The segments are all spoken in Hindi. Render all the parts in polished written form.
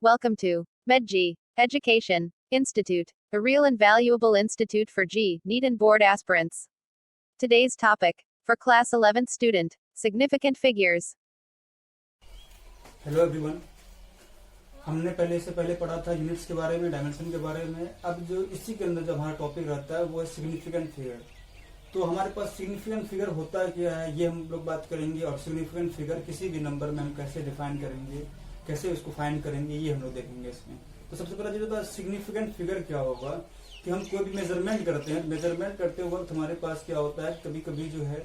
Welcome to MedG Education Institute, a real and valuable institute for G, NEET and board aspirants. Today's topic for class 11th student, significant figures. Hello everyone, हमने इससे पहले पढ़ा था यूनिट्स के बारे में, डायमेंशन के बारे में। अब जो इसी के अंदर जो हमारा टॉपिक रहता है वो है सिग्निफिकेंट फिगर। तो हमारे पास सिग्निफिकेंट फिगर होता है क्या है, ये हम लोग बात करेंगे। और सिग्निफिकेंट फिगर किसी भी नंबर में हम कैसे डिफाइन करेंगे, कैसे उसको फाइंड करेंगे, ये हम लोग देखेंगे इसमें। तो सबसे पहला जो होता है सिग्निफिकेंट फिगर क्या होगा कि हम कोई भी मेजरमेंट करते हैं, मेजरमेंट करते वक्त हमारे पास क्या होता है, कभी कभी जो है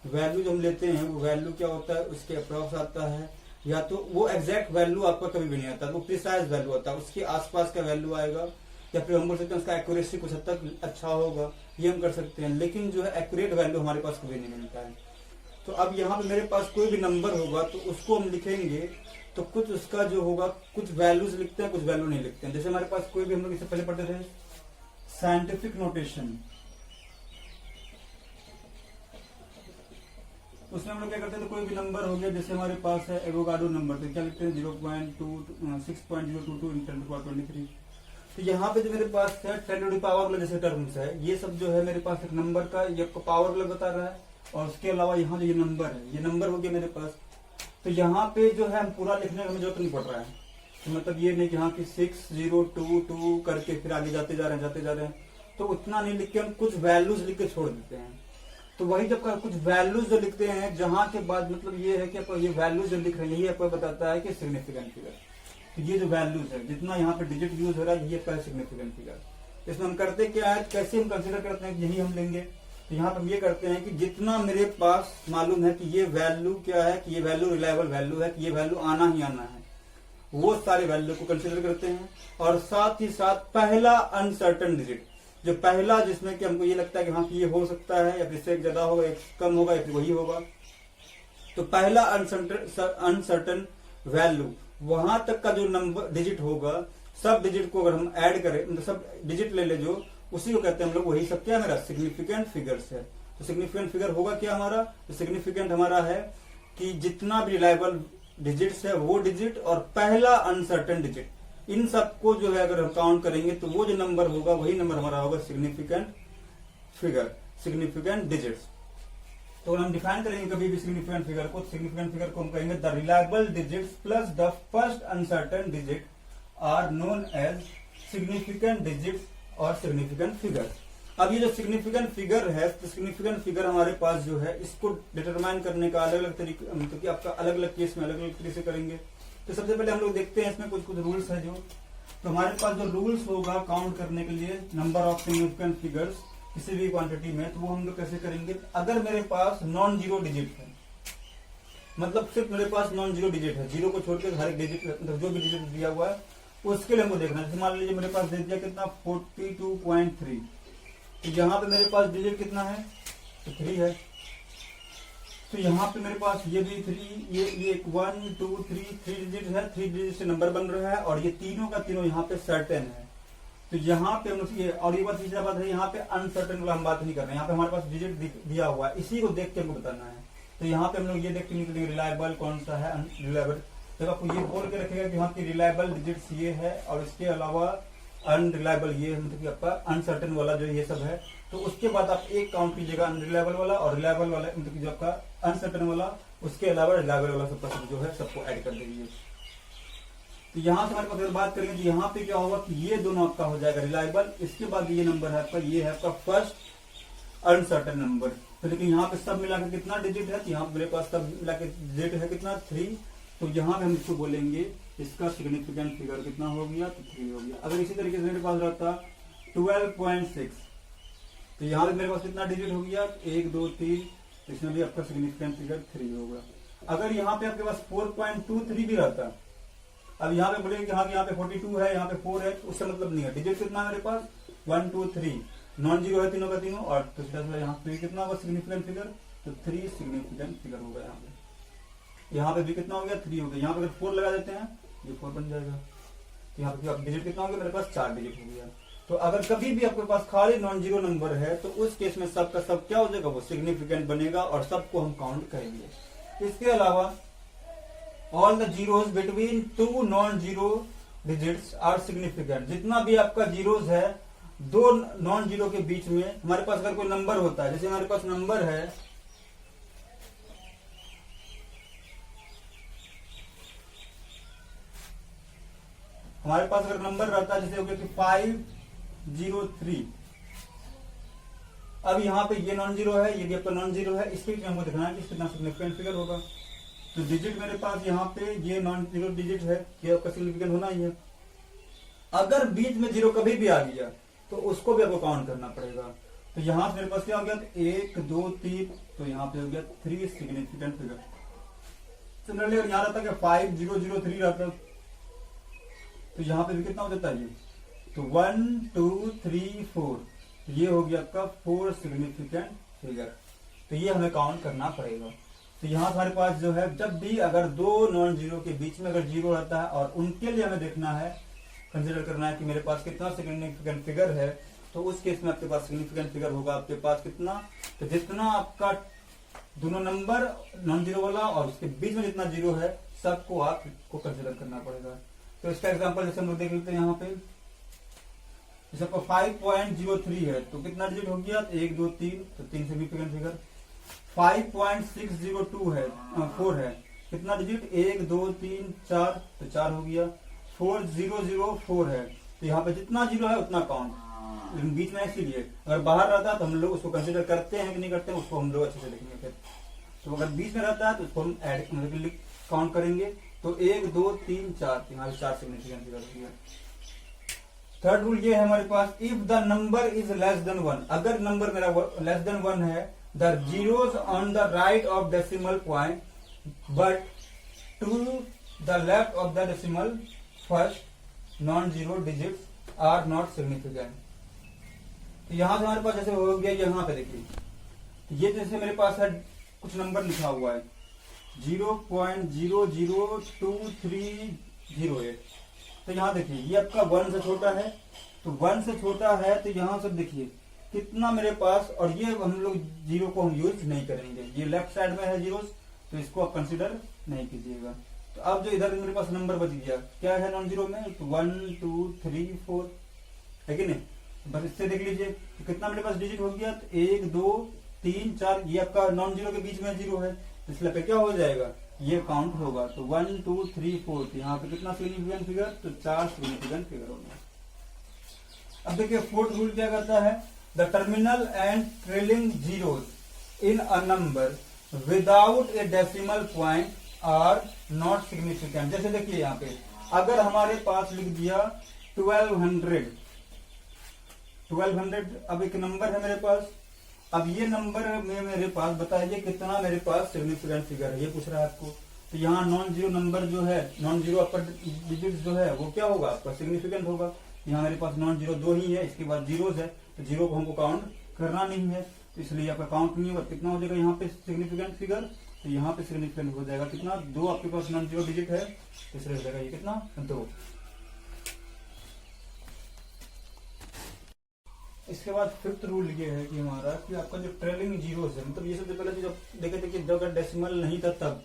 वैल्यू जो हम लेते हैं वो वैल्यू क्या होता है, उसके अप्रॉक्स आता है, या तो वो एग्जैक्ट वैल्यू आपका कभी भी नहीं आता, वो प्रिसाइज वैल्यू आता है, उसके आसपास का वैल्यू आएगा। या फिर हम बोल सकते हैं उसका एक्यूरेसी कुछ हद तक अच्छा होगा, ये हम कर सकते हैं। लेकिन जो है एक्यूरेट वैल्यू हमारे पास कभी नहीं मिलता है। तो अब यहाँ पे मेरे पास कोई भी नंबर होगा तो उसको हम लिखेंगे तो कुछ उसका जो होगा, कुछ वैल्यूज लिखते हैं, कुछ वैल्यू नहीं लिखते हैं। जैसे हमारे पास कोई भी, हम लोग इससे पहले पढ़ते थे साइंटिफिक नोटेशन, उसमें हम लोग क्या करते हैं, तो कोई भी नंबर हो गया, जैसे हमारे पास है एवोगाड्रो नंबर, तो क्या लिखते हैं 6.022 × 10⁻23। तो यहाँ पे जो मेरे पास है 10 पावर वाला जैसे टर्म्स है, ये सब जो है मेरे पास एक नंबर का, ये आपको पावर वाला बता रहा है। और उसके अलावा यहाँ जो ये नंबर है, ये नंबर हो गया मेरे पास। तो यहाँ पे जो है हम पूरा लिखने का हमें जरूरत नहीं पड़ रहा है। तो मतलब ये नहीं कि हाँ कि 6022 करके फिर आगे जाते जा रहे हैं, तो उतना नहीं लिख के हम कुछ वैल्यूज लिख के छोड़ देते हैं। तो वही जब कुछ वैल्यूज जो लिखते हैं, जहां के बाद मतलब ये है कि आपको ये वैल्यूज जो लिख रहे हैं, ये आपको बताता है कि सिग्निफिकेंट फिगर। तो ये जो वैल्यूज है, जितना यहाँ पे डिजिट यूज हो रहा है, ये आपका सिग्निफिकेंट फिगर। इसमें हम करते क्या है, कैसे हम कंसिडर करते हैं कि यही हम लेंगे। तो यहाँ पर हम ये करते हैं कि जितना मेरे पास मालूम है कि ये वैल्यू क्या है, कि ये वैल्यू रिलायबल वैल्यू है, कि ये वैल्यू आना ही आना है, वो सारे वैल्यू को कंसिडर करते हैं। और साथ ही साथ पहला अनसर्टन डिजिट, जो पहला जिसमें कि हमको ये लगता है कि हाँ कि ये हो सकता है, या फिर इससे ज्यादा होगा, या कम होगा, या फिर वही होगा, तो पहला अनसर्टन वैल्यू, वहां तक का जो नंबर डिजिट होगा, सब डिजिट को अगर हम ऐड करें, मतलब सब डिजिट ले जो, उसी को कहते हैं हम लोग, वही सब क्या मेरा सिग्निफिकेंट फिगर्स है। तो सिग्निफिकेंट फिगर होगा क्या हमारा, तो सिग्निफिकेंट हमारा है कि जितना भी रिलायबल डिजिट्स है वो डिजिट और पहला अनसर्टन डिजिट, इन सबको जो है अगर हम काउंट करेंगे तो वो जो नंबर होगा वही नंबर हमारा होगा सिग्निफिकेंट फिगर, सिग्निफिकेंट डिजिट्स। तो हम डिफाइन करेंगे कभी भी सिग्निफिकेंट फिगर को, सिग्निफिकेंट फिगर को हम कहेंगे the reliable digits plus the first uncertain digit are known as significant digits और सिग्निफिकेंट फिगर। अब ये जो सिग्निफिकेंट फिगर है, तो सिग्निफिकेंट फिगर हमारे पास जो है, इसको डिटरमाइन करने का अलग अलग तरीके, मतलब कि आपका अलग अलग केस में अलग अलग तरीके से करेंगे। तो सबसे पहले हम लोग देखते हैं इसमें कुछ रूल्स है जो, तो हमारे पास जो रूल्स होगा काउंट करने के लिए नंबर ऑफ सिग्निफिकेंट फिगर्स किसी भी क्वांटिटी में, तो वो हम लोग कैसे करेंगे। अगर मेरे पास नॉन जीरो डिजिट है, मतलब सिर्फ मेरे पास नॉन जीरो डिजिट है, जीरो को छोड़कर हर एक डिजिट, मतलब जो भी डिजिट दिया हुआ है उसके लिए हमको देखना है। मान लीजिए मेरे पास दे दिया कितना 42.3, तो यहाँ पे मेरे पास डिजिट कितना है, तो 3 है। तो यहाँ पे मेरे पास ये भी 3, ये 1 2 3 डिजिट है, 3 डिजिट से नंबर बन रहा है, और ये तीनों का तीनों यहाँ पे सर्टेन है। तो यहाँ पे हम ये, और ये बात तीसरा बात है, यहाँ पे अनसर्टेन वाला हम बात नहीं कर रहे हैं, यहाँ पे हमारे पास डिजिट दिया हुआ है, इसी को देख के हमको बताना है। तो यहाँ पे हम लोग ये देख के निकलेंगे रिलायबल कौन सा है, अनरिलायबल। तो आपको ये बोल के रखेगा कि यहाँ की रिलायबल डिजिट्स ये है, और इसके अलावा अनरिलायबल ये, मतलब कि आपका अनसर्टेन वाला जो ये सब है। तो उसके बाद आप एक काउंट कीजिएगा अनरिलायबल वाला और रिलायबल वाला, मतलब जो आपका अनसर्टेन वाला, उसके अलावा रिलायबल वाला सबका सब जो है सबको ऐड कर देंगे। तो यहाँ से हमारे पास अगर बात करेंगे तो यहाँ पे क्या होगा कि ये दोनों आपका हो जाएगा रिलायबल, इसके बाद ये नंबर है आपका, ये है आपका फर्स्ट अनसर्टेन नंबर। तो लेकिन यहाँ पे सब मिलाकर कितना डिजिट है, तो यहाँ पे मेरे पास सब मिलाकर डिजिट है कितना 3। तो यहाँ पे हम इसको बोलेंगे इसका सिग्निफिकेंट फिगर कितना हो गया, तो 3 हो गया। अगर इसी तरीके से मेरे पास रहता 12.6, तो यहाँ पे मेरे पास कितना डिजिट हो गया, 1 2 3, इसमें भी आपका सिग्निफिकेंट फिगर 3 होगा। अगर यहाँ पे आपके पास 4.23 भी रहता, अब यहाँ पे बोलेंगे कि हाँ यहाँ पे 42 है, यहाँ पे 4 है, तो उससे मतलब नहीं है। डिजिट कितना है मेरे पास 1 2 3, नॉन जीरो है तीनों का तीनों, और तो यहाँ पे कितना होगा सिग्निफिकेंट फिगर, तो 3 सिग्निफिकेंट फिगर होगा। यहाँ पे भी कितना हो गया 3 हो गया। यहाँ पे अगर 4 लगा देते हैं, ये 4 बन जाएगा। तो यहाँ पे डिजिट कितना हो गया, मेरे पास 4 डिजिट हो गया। तो अगर कभी भी आपके पास खाली नॉन जीरो नंबर है, तो उस केस में सबका सब क्या हो जाएगा, वो सिग्निफिकेंट बनेगा और सबको हम काउंट करेंगे। इसके अलावा all the zeros between two non-zero digits are significant. जितना भी आपका जीरोस है दो नॉन जीरो के बीच में, हमारे पास अगर कोई नंबर होता है, जैसे हमारे पास नंबर है हमारे पास अगर नंबर रहता है जैसे हो गया कि 503, अब यहाँ पे ये नॉन जीरो है, ये भी आपका नॉन जीरो है, इसके बीच में हमको दिखाना है कि कितना सिग्निफिकेंट फिगर होगा। तो डिजिट मेरे पास यहाँ पे ये नॉन जीरो डिजिट है, ये आपका सिग्निफिकेंट होना ही है। अगर बीच में जीरो कभी भी आ गया तो उसको भी आपको काउंट करना पड़ेगा। तो यहाँ से मेरे पास क्या हो गया, 1 2 3, तो यहाँ पे हो गया 3 सिग्निफिकेंट फिगर। सिमिलरली अगर यहाँ रहता है 5003 रहता तो यहाँ पे भी कितना हो जाता है ये, तो 1 2 3 4, ये हो गया आपका 4 सिग्निफिकेंट फिगर। तो ये हमें काउंट करना पड़ेगा। तो यहाँ हमारे पास जो है जब भी अगर दो नॉन जीरो के बीच में अगर जीरो रहता है और उनके लिए हमें देखना है, कंसिडर करना है कि मेरे पास कितना सिग्निफिकेंट फिगर है, तो उस केस में आपके पास सिग्निफिकेंट फिगर होगा आपके पास कितना, तो जितना आपका दोनों नंबर नॉन जीरो वाला और उसके बीच में जितना जीरो है सबको आपको कंसिडर करना पड़ेगा। तो इसका एग्जांपल जैसे हम लोग देख लेते हैं यहाँ पे, जैसे आपका 5.03 है तो कितना डिजिट हो गया, 1 2 3, तो 3 सिग्निफिकेंट फिगर। 5.602 है 4 है, कितना डिजिट, 1 2 3 4, तो 4 हो गया। 4004 है, तो यहाँ पे जितना जीरो है उतना काउंट, लेकिन बीच में इसीलिए अगर बाहर रहता है तो हम लोग उसको कंसिडर करते हैं कि नहीं करते हैं, उसको हम लोग अच्छे से लिखेंगे फिर। तो अगर बीच में रहता है तो उसको हम ऐड काउंट करेंगे। तो 1 2 3 4, यहाँ पे 4 सिग्निफिकेंट फिगर हो गया। थर्ड रूल ये है हमारे पास, if the number is less than 1, अगर नंबर मेरा लेस देन 1 है, the zeros on the right of decimal point but to the left of the decimal first non zero digits are not significant. तो यहां से हमारे पास जैसे हो गया, यहाँ पे देखिए, ये जैसे मेरे पास है कुछ नंबर लिखा हुआ है 0.002308, तो यहाँ देखिए ये आपका 1 से छोटा है, तो 1 से छोटा है, तो यहाँ से देखिए कितना मेरे पास, और ये हम लोग जीरो को हम यूज नहीं करेंगे, ये लेफ्ट साइड में है जीरोस, तो इसको आप कंसिडर नहीं कीजिएगा। तो अब जो इधर मेरे पास नंबर बच गया, क्या है नॉन जीरो में, तो 1 2 3 4 है कि नहीं, बस इससे देख लीजिए तो कितना मेरे पास डिजिट हो गया, तो 1 2 3 4, ये आपका नॉन जीरो के बीच में जीरो है, इसलिए पे क्या हो जाएगा, ये काउंट होगा। तो 1 2 3 4, तो यहाँ पे कितना सिग्निफिकेंट फिगर, तो 4 सिग्निफिकेंट फिगर होगा। अब देखिए फोर्थ रूल क्या कहता है, the terminal and trailing zeros in a number without a decimal point are not significant. जैसे देखिए यहाँ पे अगर हमारे पास लिख दिया 1200, अब एक नंबर है मेरे पास, अब ये नंबर में मेरे पास बताइए कितना मेरे पास सिग्निफिकेंट फिगर है, ये पूछ रहा है आपको। तो यहाँ नॉन जीरो नंबर जो है, नॉन जीरो अपर डिजिट जो है वो क्या होगा, आपका सिग्निफिकेंट होगा। यहाँ मेरे पास नॉन जीरो 2 ही है, इसके बाद जीरोस है, तो जीरो को हमको काउंट करना नहीं है, तो इसलिए आपका काउंट नहीं होगा। कितना हो जाएगा यहाँ पे सिग्निफिकेंट फिगर, तो यहाँ पे सिग्निफिकेंट हो जाएगा कितना, 2 आपके पास नॉन जीरो डिजिट है, इसलिए हो जाएगा ये कितना, 2। इसके बाद फिफ्थ रूल ये है कि हमारा कि आपका जो ट्रेलिंग जीरोस है, मतलब ये सबसे पहले जब देखे थे कि जब अगर डेसिमल नहीं था तब,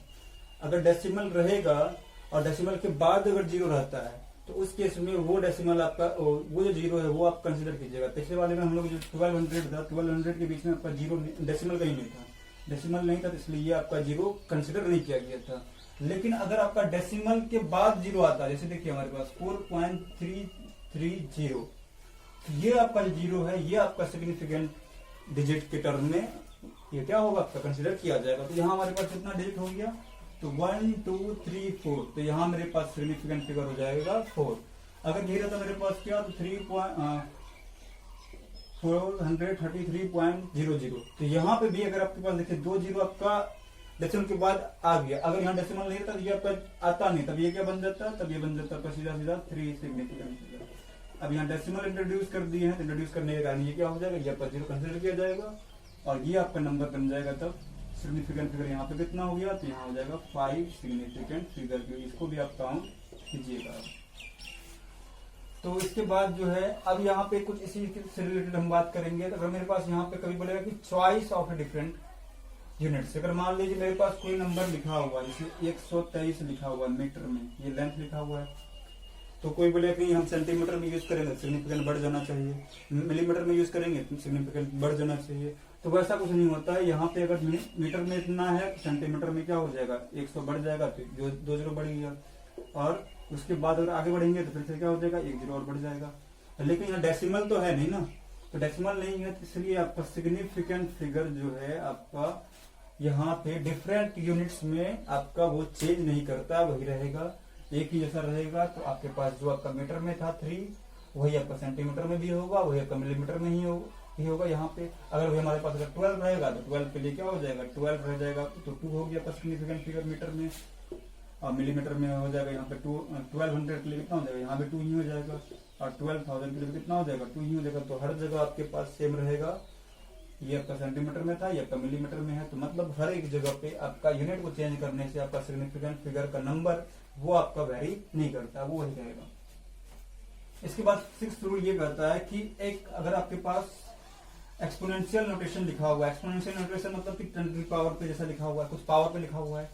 अगर डेसिमल रहेगा और डेसिमल के बाद अगर जीरो रहता है तो उस केस में वो डेसिमल आपका वो जो जीरो है वो आप कंसिडर कीजिएगा। पिछले वाले में हम लोग जो 1200 था, 1200 के बीच में आपका जीरो डेसिमल कहीं नहीं था, डेसिमल नहीं था, तो इसलिए ये आपका जीरो कंसिडर नहीं किया गया था। लेकिन अगर आपका डेसिमल के बाद जीरो आता है, जैसे देखिए हमारे पास 4.330, ये आपका जो जीरो है ये आपका सिग्निफिकेंट डिजिट के टर्म में ये क्या होगा, आपका कंसिडर किया जाएगा। तो यहाँ हमारे पास कितना डिजिट हो गया, तो 1 2 3 4, तो यहाँ मेरे पास सिग्निफिकेंट फिगर हो जाएगा 4। अगर नहीं रहता मेरे पास क्या, तो 433.00, तो यहाँ पे भी अगर आपके पास देखिए 2 जीरो आपका डेसिमल के बाद आ गया, अगर यहाँ डेसिमल नहीं रहता तो ये आपका आता नहीं, तब ये क्या बन जाता, तब ये बन जाता आपका सीधा सीधा 3 सिग्निफिकेंट फिगर। अब यहाँ डेसिमल इंट्रोड्यूस कर दिए हैं, तो इंट्रोड्यूस करने के कारण ये क्या हो जाएगा, ये आपका जीरो कंसिडर किया जाएगा और ये आपका नंबर बन जाएगा। तब सिग्निफिकेंट फिगर यहाँ पे कितना हो गया, तो यहाँ हो जाएगा 5 सिग्निफिकेंट फिगर, इसको भी आप काउंट कीजिएगा। तो इसके बाद जो है अब यहाँ पे कुछ इसी से रिलेटेड हम बात करेंगे। तो अगर मेरे पास यहाँ पे कभी बोलेगा कि चॉइस ऑफ डिफरेंट यूनिट्स, अगर मान लीजिए मेरे पास कोई नंबर लिखा हुआ है, जैसे 123 लिखा हुआ है मीटर में, ये लेंथ लिखा हुआ है, तो कोई बोले कि हम सेंटीमीटर में यूज करेंगे सिग्निफिकेंट बढ़ जाना चाहिए, मिलीमीटर में यूज करेंगे सिग्निफिकेंट बढ़ जाना चाहिए। तो वैसा कुछ नहीं होता है। यहाँ पे अगर मीटर में इतना है सेंटीमीटर में क्या हो जाएगा 100 बढ़ जाएगा, तो जो 2 जीरो बढ़ गया, और उसके बाद अगर आगे बढ़ेंगे तो फिर से क्या हो जाएगा 1 जीरो और बढ़ जाएगा। लेकिन यहाँ डेसिमल तो है नहीं ना, तो डेसिमल नहीं है, इसलिए आपका सिग्निफिकेंट फिगर जो है आपका यहाँ पे डिफरेंट यूनिट्स में आपका वो चेंज नहीं करता, वही रहेगा, एक ही जैसा रहेगा। तो आपके पास जो आपका मीटर में था 3, वही आपका सेंटीमीटर में भी होगा, वही आपका मिलीमीटर में ही होगा। यहाँ पे अगर वही हमारे पास अगर 12 रहेगा तो 12 के लिए क्या हो जाएगा 12 रह जाएगा, तो 2 हो गया आपका सिग्निफिकेंट फिगर मीटर में, और मिलीमीटर में हो जाएगा यहाँ पे 1200 के लिए कितना हो जाएगा, यहाँ पे 2 ही हो जाएगा, और 12,000 के लिए कितना हो जाएगा 2 ही हो जाएगा। तो हर जगह आपके पास सेम रहेगा, ये आपका सेंटीमीटर में था, ये आपका मिलीमीटर में है, तो मतलब हर एक जगह पे आपका यूनिट को चेंज करने से आपका सिग्निफिकेंट फिगर का नंबर वो आपका वेरी नहीं करता, वो वही रहेगा। इसके बाद 6th रूल ये कहता है कि एक अगर आपके पास एक्सपोनेंशियल नोटेशन लिखा हुआ है, एक्सपोनेंशियल नोटेशन मतलब कि 10 पावर पे जैसा लिखा हुआ है, कुछ पावर पे लिखा हुआ है,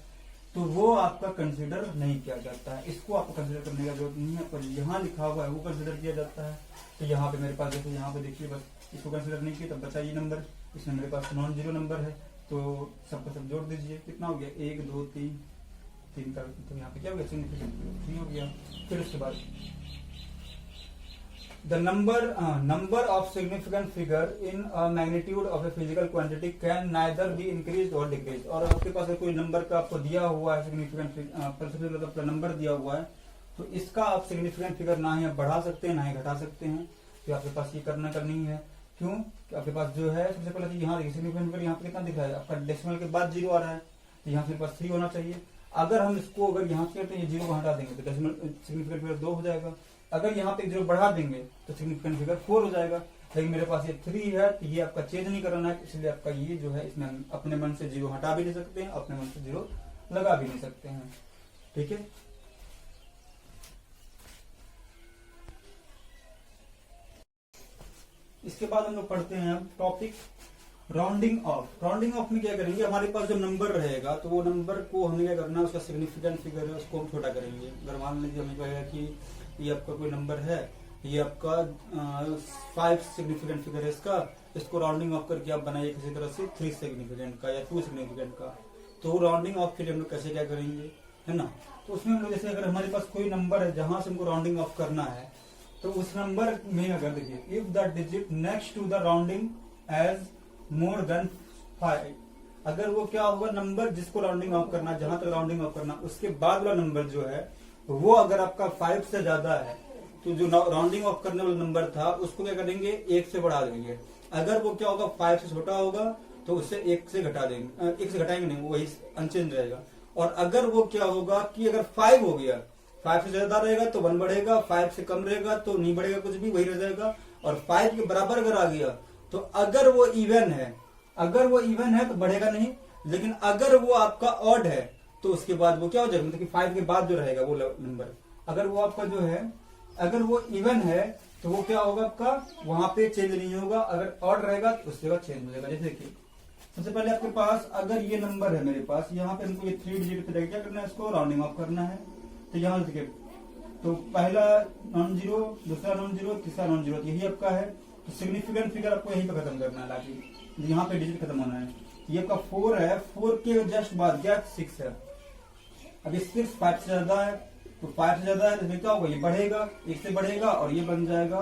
तो वो आपका कंसीडर नहीं किया जाता है, इसको आपको कंसीडर करने का जरूरत नहीं है। पर यहाँ लिखा हुआ है वो कंसीडर किया जाता है। तो यहाँ पे मेरे पास जैसे यहाँ पे देखिए, बस इसको कंसीडर नहीं किया, तब बचा ये नंबर, इसमें मेरे पास नॉन जीरो नंबर है, तो सबका सब जोड़ दीजिए, कितना हो गया 1 2 3 का, तो यहाँ पे क्या हो गया सिग्निफिकेंट 3 हो गया। फिर उसके बाद The number of significant figure in a magnitude of a physical quantity can neither be increased or decreased। और आपके पास कोई नंबर का आपको दिया हुआ है सिग्निफिकेंट नंबर दिया हुआ है, तो इसका आप सिग्निफिकेंट फिगर ना ही बढ़ा सकते हैं ना ही घटा सकते हैं। तो आपके पास ये करनी है, क्यों कि आपके पास जो है सबसे पहले यहाँ देखिए सिग्निफिकेंट फिगर यहाँ पे कितना दिख रहा है आपका डेसिमल के बाद 0 आ रहा है, तो यहाँ पे पास 3 होना चाहिए। अगर हम इसको अगर यहाँ से तो ये 0 को हटा देंगे तो डेसिमल सिग्निफिकेंट फिगर 2 हो जाएगा। अगर यहाँ पे 0 बढ़ा देंगे तो सिग्निफिकेंट फिगर 4 हो जाएगा। लेकिन मेरे पास ये 3 है, तो ये आपका चेंज नहीं करना है, इसलिए आपका ये जो है इसमें हम अपने मन से 0 हटा भी नहीं सकते हैं, अपने मन से 0 लगा भी नहीं सकते हैं। ठीक है, इसके बाद हम लोग पढ़ते हैं topic rounding off. Rounding off में क्या करेंगे, हमारे पास जो नंबर रहेगा तो वो नंबर को हमें क्या करना है, उसका सिग्निफिकेंट फिगर है उसको हम छोटा करेंगे। अगर मान लीजिए हमें कहेगा कि ये आपका कोई नंबर है, ये आपका 5 सिग्निफिकेंट फिगर है इसको राउंडिंग ऑफ करके आप बनाइए किसी तरह से 3 सिग्निफिकेंट का या 2 सिग्निफिकेंट का। तो राउंडिंग ऑफ के लिए हम लोग कैसे क्या करेंगे, है ना। तो उसमें हम लोग जैसे अगर हमारे पास कोई नंबर है जहां से हमको राउंडिंग ऑफ करना है, तो उस नंबर में अगर देखिए if the digit next to the rounding is more than 5, अगर वो क्या होगा नंबर जिसको राउंडिंग ऑफ करना, जहां तक राउंडिंग ऑफ करना, उसके बाद वाला नंबर जो है वो अगर आपका 5 से ज्यादा है, तो जो राउंडिंग ऑफ करने वाला नंबर था उसको क्या करेंगे 1 से बढ़ा देंगे। अगर वो क्या होगा 5 से छोटा होगा तो उससे 1 से घटा देंगे, 1 से घटाएंगे नहीं, वही अनचेंज रहेगा। और अगर वो क्या होगा कि अगर 5 हो गया, 5 से ज्यादा रहेगा तो 1 बढ़ेगा, 5 से कम रहेगा तो नहीं बढ़ेगा कुछ भी, वही रह जाएगा। और 5 के बराबर अगर आ गया तो अगर वो इवन है तो बढ़ेगा नहीं, लेकिन अगर वो आपका ऑड है तो उसके बाद वो क्या हो जाएगा, मतलब कि 5 के बाद जो रहेगा वो नंबर, अगर वो आपका जो है अगर वो इवन है तो वो क्या होगा आपका वहां पे चेंज नहीं होगा, अगर ऑड रहेगा तो उसके बाद चेंज हो जाएगा। जैसे कि सबसे पहले आपके पास अगर ये नंबर है मेरे पास, यहाँ पे हमको ये 3 डिजिट पे क्या करना है, इसको राउंडिंग ऑफ करना है। तो यहाँ देखिए, तो पहला नॉन जीरो, दूसरा नॉन जीरो, तीसरा नॉन जीरो, यही आपका है। तो सिग्निफिकेंट फिगर आपको यहीं पे खत्म करना है, लाके यहाँ पे डिजिट खत्म होना है। ये आपका 4 है, 4 के जस्ट बाद क्या 6 है। अभी 6 5 से ज्यादा है, तो 5 से ज्यादा है तो क्या होगा, ये बढ़ेगा, 1 से बढ़ेगा और ये बन जाएगा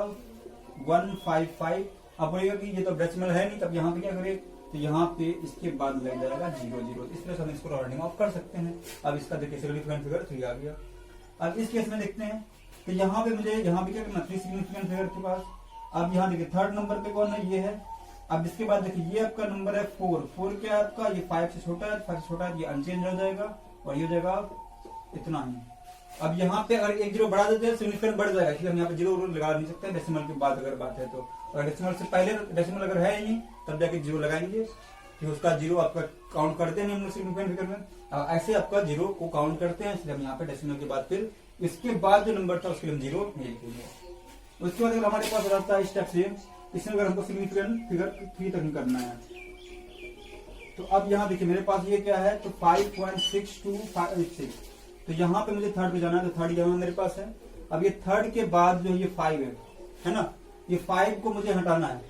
155। अब बोलेगा कि ये तो डेसिमल है नहीं, तब यहाँ पे क्या करें, तो यहाँ पे इसके बाद लग जाएगा 0 0। इस तरह से हम इसको राउंडिंग ऑफ कर सकते हैं। अब इसका देखिए सिग्निफिकेंट फिगर 3 आ गया। अब इस केस में देखते हैं तो यहाँ पे मुझे यहाँ पे क्या करना, 3 सिग्निफिकेंट फिगर के पास। अब यहाँ देखिए थर्ड नंबर पे कौन है, ये है। अब इसके बाद देखिए ये आपका नंबर है 4 क्या है आपका, ये 5 से छोटा है, 5 से छोटा है, ये अनचेंज हो जाएगा और ये हो जाएगा इतना ही। अब यहाँ पे अगर 1 0 बढ़ा देते हैं सिग्निफिकेंट बढ़ जाएगा, इसलिए हम यहाँ पे 0 लगा नहीं सकते डेसिमल के बाद अगर बात है तो। और डेसिमल से पहले डेसिमल अगर है ही नहीं तब जाके 0 लगाएंगे, फिर उसका 0 आपका काउंट करते हैं हम लोग सिग्निफिकेंट फिगर में। ऐसे आपका 0 को काउंट करते हैं, इसलिए हम यहाँ पे डेसिमल के बाद फिर इसके बाद जो नंबर था उसके लिए हम 0 नहीं लिखेंगे। उसके बाद अगर हमारे पास रहता है स्टेप से, इसमें अगर हमको सिग्निफिकेंट फिगर 3 तक करना है, तो अब यहाँ देखिए मेरे पास ये क्या है, तो 5.6256। तो यहाँ पे मुझे थर्ड पे जाना है, तो थर्ड यहाँ मेरे पास है। अब ये थर्ड के बाद जो ये 5 है ना, ये 5 को मुझे हटाना है,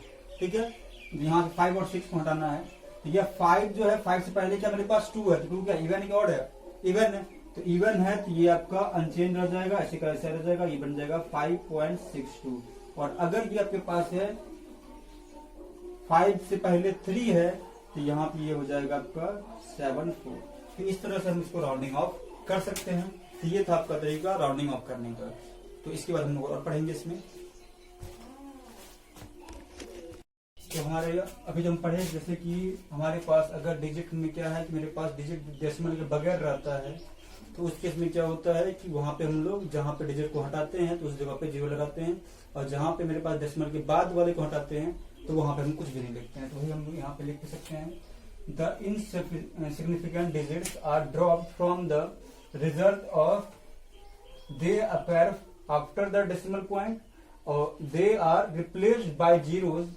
ठीक है, यहाँ से 5 और 6 को हटाना है। तो ये 5 जो है, 5 से पहले क्या मेरे पास 2 है, तो 2 क्या इवन की ऑड है, इवन है, तो इवन है, तो ये आपका अनचेंज रह जाएगा, ऐसे का ऐसे रह जाएगा, ये बन जाएगा 5.62। और अगर ये आपके पास है 5 से पहले 3 है, तो यहाँ पे ये हो जाएगा आपका 7.4। तो इस तरह से हम इसको राउंडिंग ऑफ कर सकते हैं। तो ये था आपका तरीका राउंडिंग ऑफ करने का। तो इसके बाद हम लोग और पढ़ेंगे इसमें। तो हमारे अभी जो हम पढ़े, जैसे कि हमारे पास अगर डिजिट में क्या है कि मेरे पास डिजिट डेसिमल के बगैर रहता है, तो उस केस में क्या होता है कि वहां पे हम लोग जहां पे डिजिट को हटाते हैं तो उस जगह पे 0 लगाते हैं, और जहां पे मेरे पास डेसिमल के बाद वाले को हटाते हैं तो वहां पे हम कुछ भी नहीं लिखते हैं। तो वही हम यहाँ पे लिख सकते हैं, the insignificant digits are dropped from the result of they appear after the decimal point, और they are replaced by zeros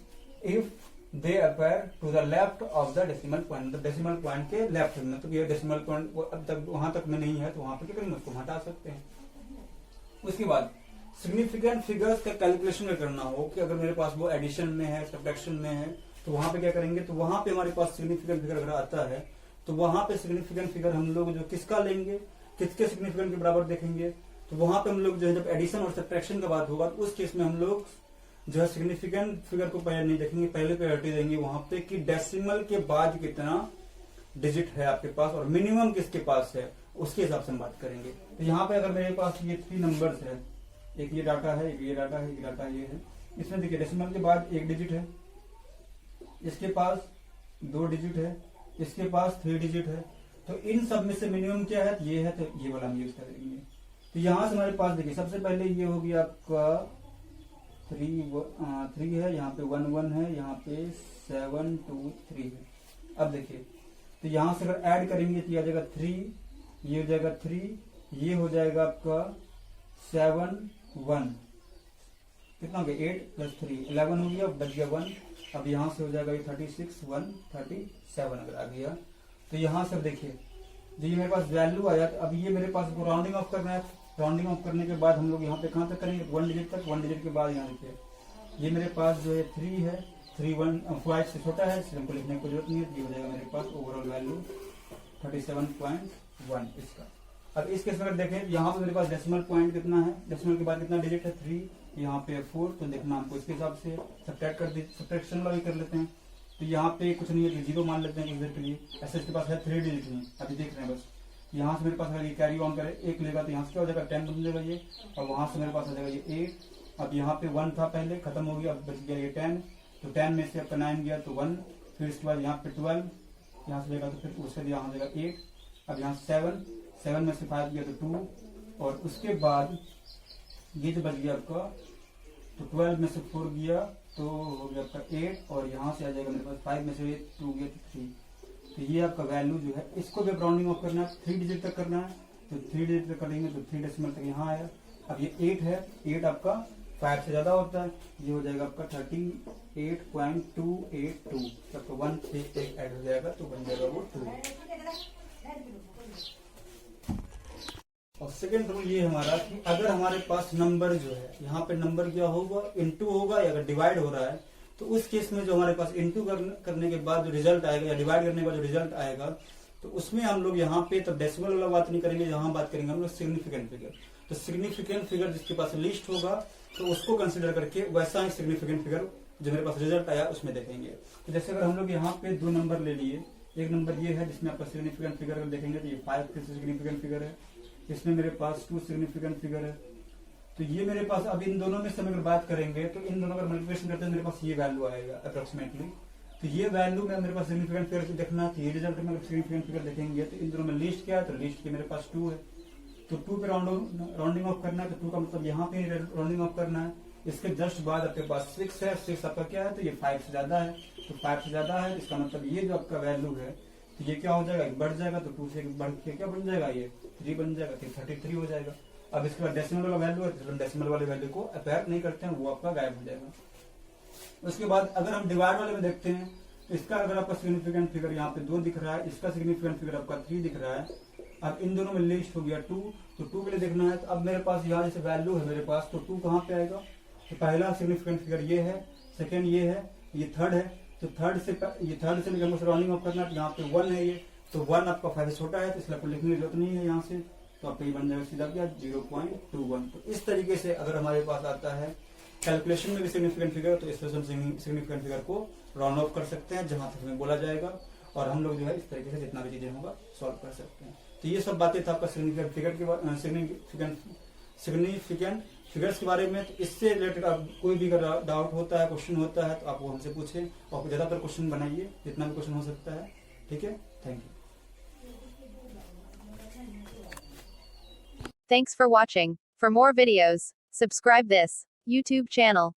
if they appear to the left of the decimal point. मतलब डेसिमल पॉइंट के लेफ्ट में, तो ये डेसिमल पॉइंट अब तक वहां तक में नहीं है, तो वहां पर क्या करेंगे, उसको हटा सकते हैं। उसके बाद सिग्निफिकेंट फिगर्स का कैलकुलेशन में करना हो कि अगर मेरे पास वो एडिशन में है, सब्ट्रैक्शन में है, तो वहां पे क्या करेंगे, तो वहां पे हमारे पास सिग्निफिकेंट फिगर अगर आता है तो वहां पे सिग्निफिकेंट फिगर हम लोग जो किसका लेंगे, किसके सिग्निफिकेंट के बराबर देखेंगे, तो वहां पे हम लोग जो है जब एडिशन और सब्ट्रैक्शन का बात होगा, तो उस केस में हम लोग जो है सिग्निफिकेंट फिगर को पहले नहीं देखेंगे, पहले प्रायोरिटी देंगे वहां पे कि डेसिमल के बाद कितना डिजिट है आपके पास और मिनिमम किसके पास है, उसके हिसाब से हम बात करेंगे। तो यहाँ पे अगर मेरे पास ये 3 नंबर्स है, एक ये डाटा है, एक ये डाटा है, एक डाटा ये है, इसमें देखिए डेसिमल के बाद 1 डिजिट है, इसके पास 2 डिजिट है, इसके पास 3 डिजिट है, तो इन सब में से मिनिमम क्या है, तो ये है, तो ये वाला हम यूज करेंगे। तो यहां से हमारे पास देखिए सबसे पहले ये हो गया आपका 3 है, यहाँ पे 1 1 है, यहाँ पे 7 2 3 है। अब देखिए, तो यहां से अगर ऐड करेंगे तो ये आ जाएगा 3, ये हो जाएगा 3, ये हो जाएगा आपका 7 1, कितना हो गया 8 + 3 11 हो गया, बच गया 1। अब यहां से हो जाएगा ये 36 1 37 अगर आ गया। तो यहां से देखिए जो ये मेरे पास वैल्यू आया, तो अब ये मेरे पास राउंडिंग ऑफ करना है। राउंडिंग ऑफ करने के बाद हम लोग यहाँ पे कहाँ तक करेंगे, 1 डिजिट तक। 1 डिजिट के बाद यहाँ देखिए ये मेरे पास जो है 3 है, 5 से छोटा है, इसलिए हमको लिखने की जरूरत नहीं है। ये हो जाएगा मेरे पास ओवरऑल वैल्यू 37.1 इसका। अब इस केस में अगर देखें, यहाँ पे मेरे पास डेसिमल पॉइंट कितना है, डेसिमल के बाद कितना डिजिट है 3, यहाँ पे 4, तो देखना हमको इसके हिसाब से सब्ट्रैक्शन वाला भी कर लेते हैं। तो यहाँ पे कुछ नहीं है, 0 मान लेते हैं कुछ देर के लिए। ऐसे इसके पास है 3 डिजिट नहीं, अभी देख रहे हैं बस। यहाँ से मेरे पास अगर ये कैरी ऑन करे 1 लेगा तो यहाँ से क्या हो जाएगा 10 बन जाएगा ये, और वहां से मेरे पास आ जाएगा ये 8। अब यहाँ पे 1 था पहले, खत्म हो गया, अब बच गया ये 10, तो 10 में से आपका 9 गया तो 1, फिर इसके बाद यहाँ पे 12, यहाँ से लेगा तो फिर उसके यहाँ जाएगा 8, अब यहाँ 7 में से 5 गया तो 2, और उसके बाद ये जो बच गया आपका, तो 12 में से 4 गया तो हो गया आपका 8, और यहाँ से आ जाएगा मेरे पास 5 में से 2 गया तो 3। तो ये आपका वैल्यू जो है, इसको भी राउंडिंग ऑफ करना है, 3 डिजिट तक करना है, तो 3 डिजिट तक करेंगे तो 3 डेसिमल तक यहाँ आया। अब ये 8 है, 8 आपका 5 से ज्यादा होता है, ये हो जाएगा आपका 38.282, आपका 1 से 1 ऐड हो जाएगा तो बन जाएगा वो 2। और सेकेंड रूल ये हमारा कि अगर हमारे पास नंबर जो है, यहाँ पे नंबर क्या होगा, इनटू होगा, या अगर डिवाइड हो रहा है तो उस केस में जो हमारे पास इनटू करने के बाद जो रिजल्ट आएगा, या डिवाइड करने के बाद जो रिजल्ट आएगा, तो उसमें हम लोग यहाँ पे तो डेसिमल वाला बात नहीं करेंगे, यहाँ बात करेंगे हम लोग सिग्निफिकेंट फिगर। तो सिग्निफिकेंट फिगर जिसके पास लिस्ट होगा तो उसको कंसिडर करके वैसा ही सिग्निफिकेंट फिगर जो मेरे पास रिजल्ट आया उसमें देखेंगे। तो जैसे अगर हम लोग यहाँ पे 2 नंबर ले लिए, एक नंबर ये है जिसमें आपका सिग्निफिकेंट फिगर देखेंगे तो ये 5 सिग्निफिकेंट फिगर है, इसमें मेरे पास 2 सिग्निफिकेंट फिगर है। तो ये मेरे पास, अब इन दोनों में से अगर बात करेंगे तो इन दोनों का मल्टीप्लिकेशन करते हैं मेरे पास ये वैल्यू आएगा अप्रोक्सीमेटली। तो ये वैल्यू में मेरे पास सिग्निफिकेंट फिगर देखना, तो ये रिजल्ट में सिग्निफिकेंट फिगर देखेंगे तो इन दोनों में लिस्ट क्या है, तो लिस्ट के मेरे पास 2 है, तो 2 पे राउंडिंग ऑफ करना है, तो 2 का मतलब यहाँ पे राउंडिंग ऑफ करना है। इसके जस्ट बाद आपके पास 6 है, 6 आपका क्या है, तो ये 5 से ज्यादा है, तो 5 से ज्यादा है, इसका मतलब ये जो आपका वैल्यू है तो ये क्या हो जाएगा, बढ़ जाएगा, तो 2 से बढ़ के क्या बन जाएगा, ये 3 बन जाएगा, तो 33 हो जाएगा। अब इसके बाद डेसिमल वाला वैल्यू है, तो डेसिमल वाले वैल्यू को अपेयर नहीं करते हैं, वो आपका गायब हो जाएगा। उसके बाद अगर हम डिवाइड वाले में देखते हैं, तो इसका अगर आपका सिग्निफिकेंट फिगर यहाँ पे 2 दिख रहा है, इसका सिग्निफिकेंट फिगर आपका 3 दिख रहा है, अब इन दोनों में लिस्ट हो गया 2, तो 2 के लिए देखना है। तो अब मेरे पास यहाँ जैसे वैल्यू है मेरे पास, तो 2 कहाँ पे आएगा? तो पहला सिग्निफिकेंट फिगर ये है, सेकेंड ये है, ये थर्ड है। तो थर्ड से लेकर हमको सराउंडिंग ऑफ करना है, तो यहाँ पे 1 है ये, तो 1 आपका 5 से छोटा है, तो इसलिए आपको लिखने की जरूरत नहीं है यहाँ से। तो आपका ये बन जाएगा सीधा क्या 0.21। तो इस तरीके से अगर हमारे पास आता है कैलकुलेशन में भी सिग्निफिकेंट फिगर, तो इससे हम सिग्निफिकेंट फिगर को राउंड ऑफ कर सकते हैं जहां तक हमें बोला जाएगा, और हम लोग जो है इस तरीके से जितना भी चीजें होगा सॉल्व कर सकते हैं। तो ये सब बातें था आपका सिग्निफिकेंट फिगर के सिग्निफिकेंट फिगर्स के बारे में। तो इससे रिलेटेड आप कोई भी अगर डाउट होता है, क्वेश्चन होता है, तो आप वो हमसे पूछें, और ज्यादातर क्वेश्चन बनाइए जितना भी क्वेश्चन हो सकता है। ठीक है, thank you. Thanks for watching. For more videos, subscribe this YouTube channel.